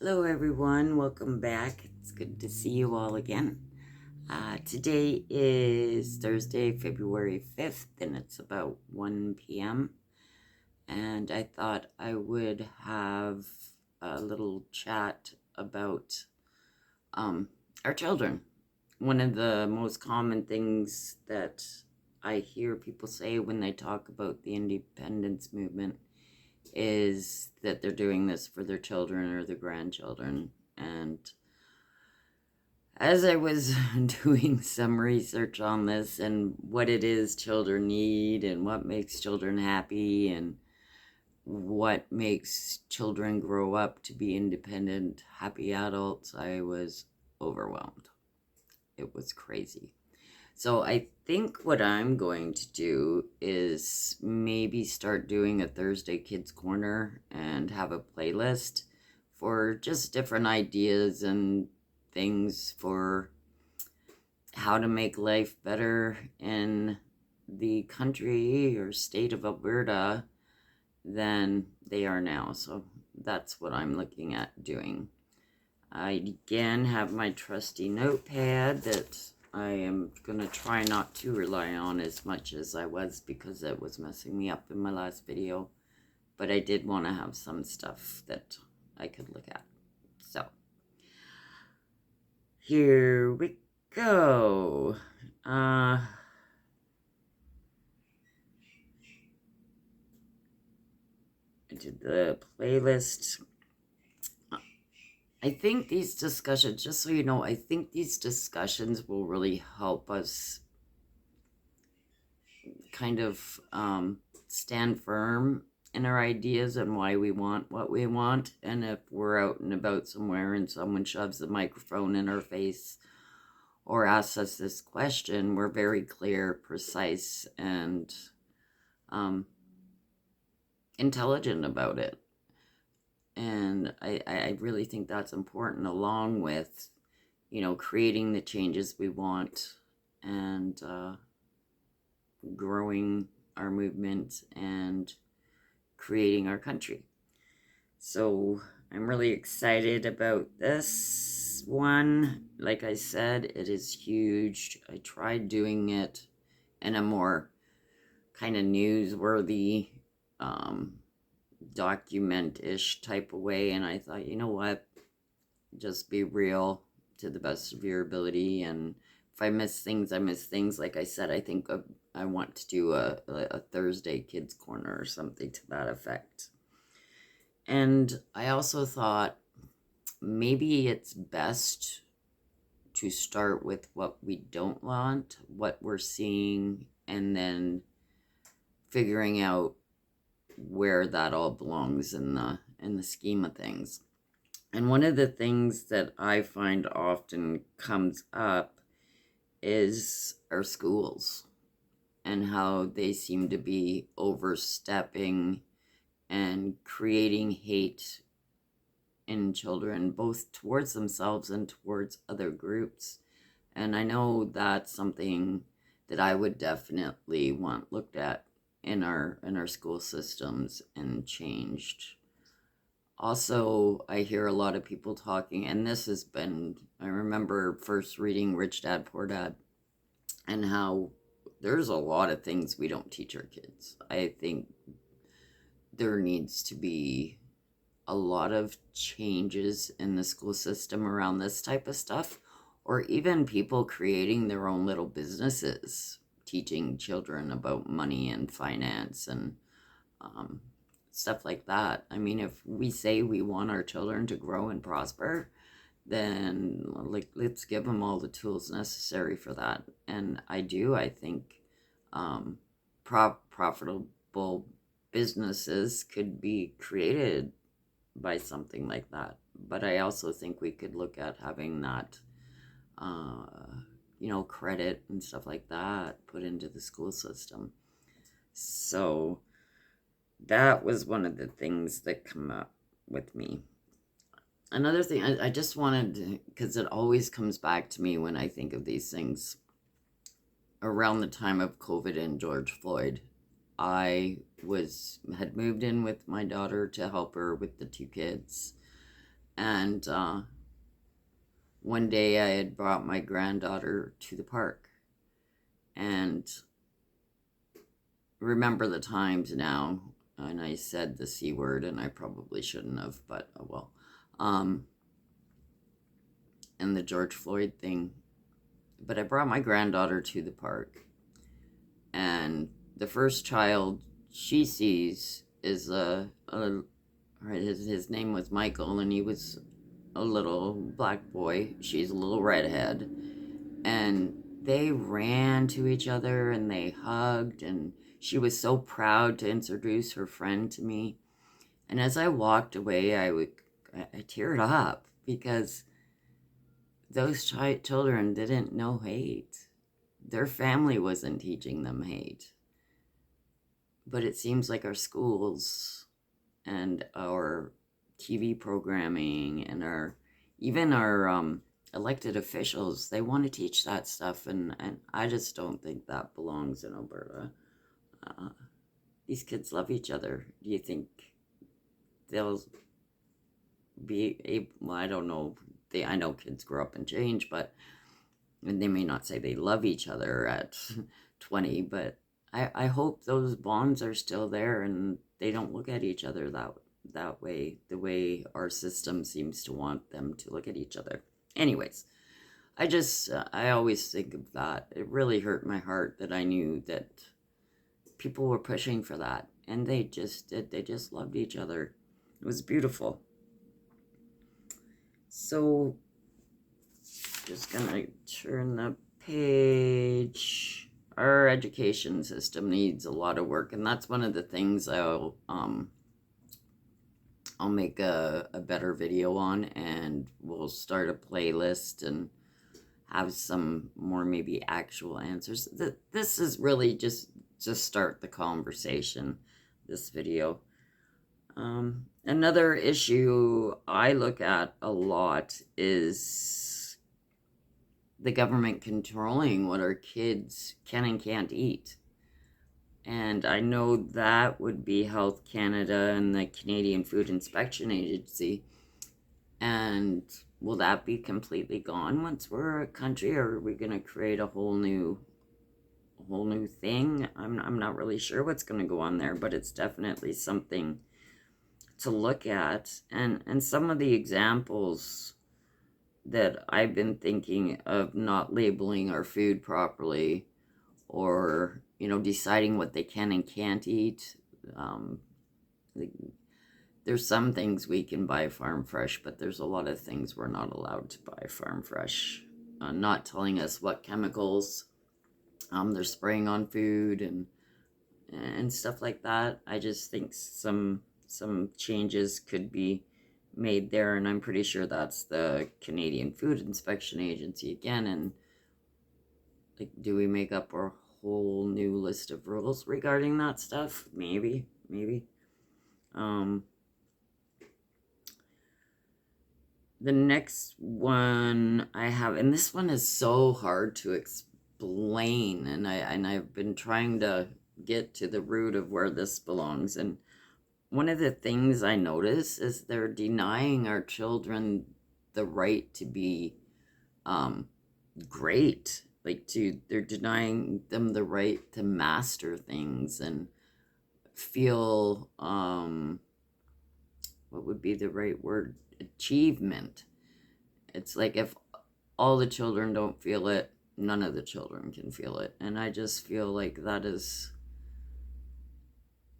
Hello everyone, welcome back. It's good to see you all again. Today is Thursday, February 5th, and it's about 1 p.m. And I thought I would have a little chat about our children. One of the most common things that I hear people say when they talk about the independence movement is that they're doing this for their children or their grandchildren. And as I was doing some research on this and what it is children need and what makes children happy and what makes children grow up to be independent, happy adults, I was overwhelmed. It was crazy. So I think what I'm going to do is maybe start doing a Thursday Kids Corner and have a playlist for just different ideas and things for how to make life better in the country or state of Alberta than they are now. So that's what I'm looking at doing. I again have my trusty notepad that I am going to try not to rely on as much as I was because it was messing me up in my last video. But I did want to have some stuff that I could look at. So, here we go. I did the playlist. I think these discussions, just so you know, I think these discussions will really help us kind of stand firm in our ideas and why we want what we want. And if we're out and about somewhere and someone shoves the microphone in our face or asks us this question, we're very clear, precise, and intelligent about it. And I really think that's important, along with, creating the changes we want and growing our movement and creating our country. So I'm really excited about this one. Like I said, it is huge. I tried doing it in a more kind of newsworthy, document-ish type of way, and I thought, you know what, just be real to the best of your ability, and if I miss things, I miss things. Like I said, I think I want to do a Thursday Kids Corner or something to that effect. And I also thought maybe it's best to start with what we don't want, what we're seeing, and then figuring out where that all belongs in the scheme of things. And one of the things that I find often comes up is our schools and how they seem to be overstepping and creating hate in children, both towards themselves and towards other groups. And I know that's something that I would definitely want looked at in our school systems and changed. Also, I hear a lot of people talking, and this has been, I remember first reading Rich Dad, Poor Dad, and how there's a lot of things we don't teach our kids. I think there needs to be a lot of changes in the school system around this type of stuff, or even people creating their own little businesses, teaching children about money and finance and stuff like that. I mean, if we say we want our children to grow and prosper, then let's give them all the tools necessary for that. And I think profitable businesses could be created by something like that. But I also think we could look at having that credit and stuff like that put into the school system. So that was one of the things that come up with me. Another thing, I just wanted, because it always comes back to me when I think of these things, around the time of COVID and George Floyd, had moved in with my daughter to help her with the two kids. And one day I had brought my granddaughter to the park, and remember the times now, and I said the C word, and I probably shouldn't have, but oh well. And the George Floyd thing. But I brought my granddaughter to the park, and the first child she sees is his name was Michael, and he was a little black boy. She's a little redhead. And they ran to each other and they hugged, and she was so proud to introduce her friend to me. And as I walked away, I teared up because those children didn't know hate. Their family wasn't teaching them hate. But it seems like our schools and our TV programming and even our elected officials, they want to teach that stuff, and I just don't think that belongs in Alberta. These kids love each other. Do you think they'll be able, well, I don't know, I know kids grow up and change, but and they may not say they love each other at 20, but I hope those bonds are still there and they don't look at each other that way, the way our system seems to want them to look at each other. Anyways, I always think of that. It really hurt my heart that I knew that people were pushing for that, and they just loved each other. It was beautiful. So, just gonna turn the page. Our education system needs a lot of work, and that's one of the things I'll make a better video on, and we'll start a playlist and have some more maybe actual answers. This is really just start the conversation, this video. Another issue I look at a lot is the government controlling what our kids can and can't eat. And I know that would be Health Canada and the Canadian Food Inspection Agency. And will that be completely gone once we're a country, or are we going to create a whole new thing? I'm not really sure what's going to go on there, but it's definitely something to look at. And some of the examples that I've been thinking of not labeling our food properly, or deciding what they can and can't eat. There's some things we can buy farm fresh, but there's a lot of things we're not allowed to buy farm fresh. Not telling us what chemicals they're spraying on food and stuff like that. I just think some changes could be made there, and I'm pretty sure that's the Canadian Food Inspection Agency again. And do we make up our whole new list of rules regarding that stuff? Maybe. The next one I have, and this one is so hard to explain, and I've been trying to get to the root of where this belongs. And one of the things I notice is they're denying our children the right to be great. They're denying them the right to master things and feel, what would be the right word? Achievement. It's like if all the children don't feel it, none of the children can feel it. And I just feel like that is,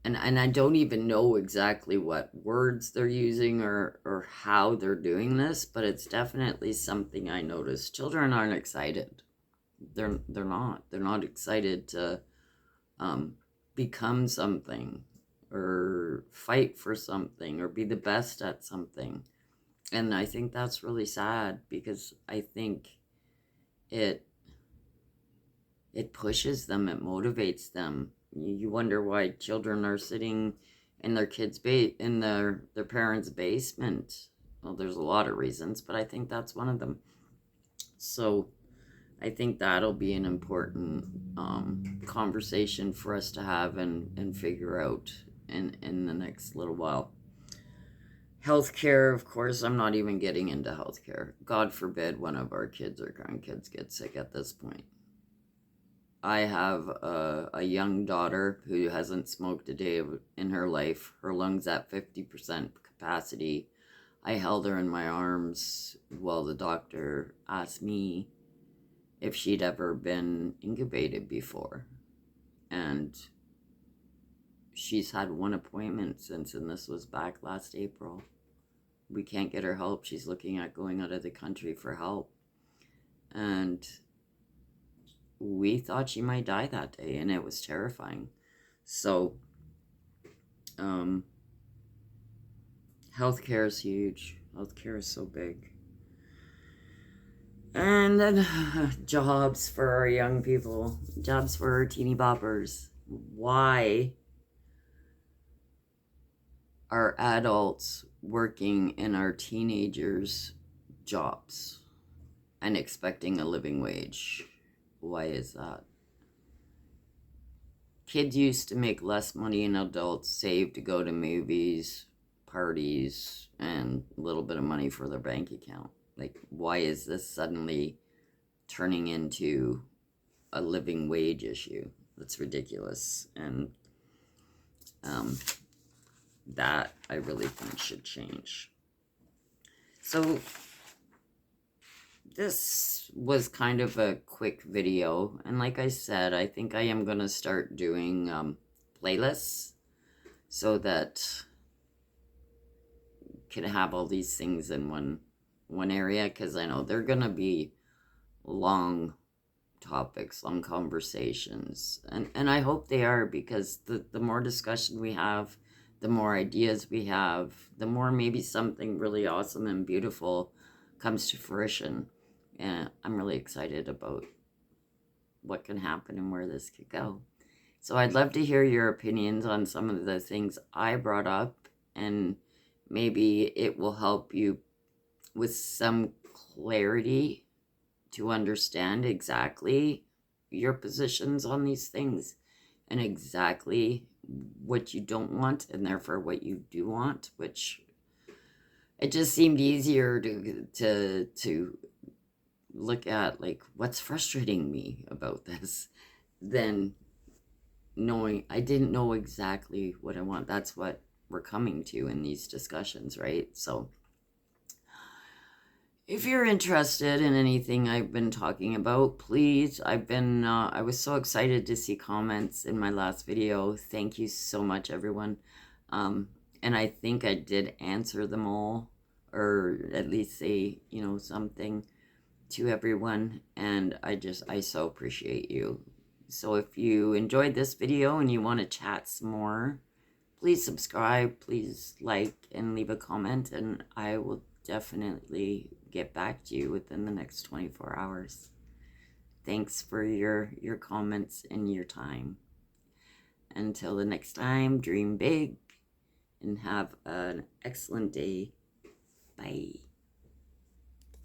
and I don't even know exactly what words they're using or how they're doing this, but it's definitely something I notice. Children aren't excited. They're not excited to become something or fight for something or be the best at something. And I think that's really sad, because I think it pushes them, it motivates them. You wonder why children are sitting in their in their parents' basement. Well, there's a lot of reasons, but I think that's one of them. So I think that'll be an important conversation for us to have and figure out in the next little while. Healthcare, of course, I'm not even getting into healthcare. God forbid one of our kids or grandkids get sick at this point. I have a young daughter who hasn't smoked a day in her life. Her lungs at 50% capacity. I held her in my arms while the doctor asked me if she'd ever been incubated before. And she's had one appointment since, and this was back last April. We can't get her help. She's looking at going out of the country for help. And we thought she might die that day, and it was terrifying. So, healthcare is huge. Healthcare is so big. And then jobs for our young people, jobs for our teeny boppers. Why are adults working in our teenagers' jobs and expecting a living wage? Why is that? Kids used to make less money than adults save to go to movies, parties, and a little bit of money for their bank account. Like, why is this suddenly turning into a living wage issue? That's ridiculous. And that I really think should change. So this was kind of a quick video, and like I said, I think I am going to start doing playlists so that can have all these things in one area, because I know they're going to be long topics, long conversations, and I hope they are, because the more discussion we have, the more ideas we have, the more maybe something really awesome and beautiful comes to fruition. And I'm really excited about what can happen and where this could go. So I'd love to hear your opinions on some of the things I brought up, and maybe it will help you with some clarity to understand exactly your positions on these things and exactly what you don't want, and therefore what you do want, which it just seemed easier to look at, like, what's frustrating me about this than knowing. I didn't know exactly what I want. That's what we're coming to in these discussions, right? So if you're interested in anything I've been talking about, please, I was so excited to see comments in my last video. Thank you so much, everyone. And I think I did answer them all, or at least say, something to everyone. And I so appreciate you. So if you enjoyed this video and you want to chat some more, please subscribe, please like and leave a comment, and I will definitely get back to you within the next 24 hours. Thanks for your comments and your time. Until the next time, dream big and have an excellent day. Bye.